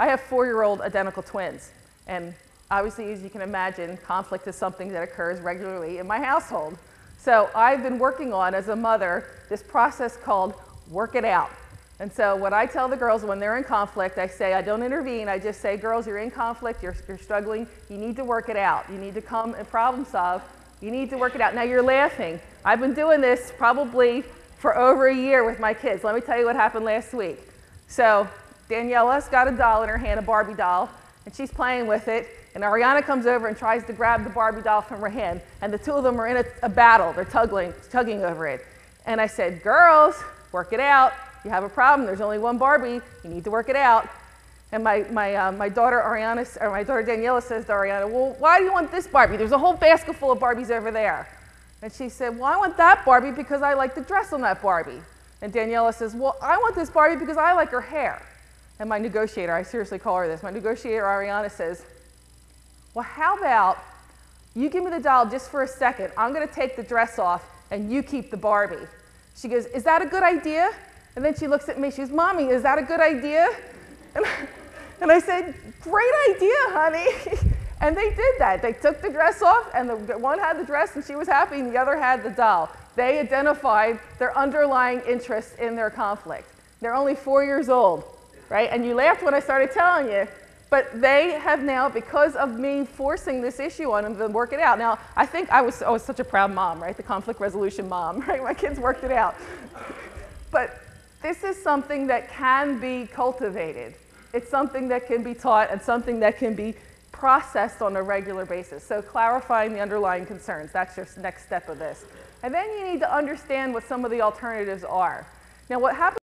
I have 4-year-old identical twins. And obviously, as you can imagine, conflict is something that occurs regularly in my household. So I've been working on, as a mother, this process called work it out. And so what I tell the girls when they're in conflict, I say, I don't intervene, I just say, girls, you're in conflict, you're struggling, you need to work it out. You need to come and problem solve. You need to work it out. Now you're laughing. I've been doing this probably for over a year with my kids. Let me tell you what happened last week. So Daniela's got a doll in her hand, a Barbie doll, and she's playing with it. And Ariana comes over and tries to grab the Barbie doll from her hand. And the two of them are in a battle. They're tugging over it. And I said, girls, work it out. You have a problem. There's only one Barbie. You need to work it out. And my daughter Daniela says to Ariana, well, why do you want this Barbie? There's a whole basket full of Barbies over there. And she said, well, I want that Barbie because I like the dress on that Barbie. And Daniela says, well, I want this Barbie because I like her hair. And my negotiator, I seriously call her this, my negotiator Ariana says, well, how about you give me the doll just for a second. I'm going to take the dress off and you keep the Barbie. She goes, is that a good idea? And then she looks at me, she goes, Mommy, is that a good idea? And I said, great idea, honey. And they did that. They took the dress off, and the one had the dress, and she was happy, and the other had the doll. They identified their underlying interest in their conflict. They're only 4 years old, right? And you laughed when I started telling you, but they have now, because of me forcing this issue on them, to work it out. Now, I think I was such a proud mom, right? The conflict resolution mom, right? My kids worked it out. But this is something that can be cultivated. It's something that can be taught and something that can be processed on a regular basis. So clarifying the underlying concerns, that's your next step of this. And then you need to understand what some of the alternatives are. Now what happens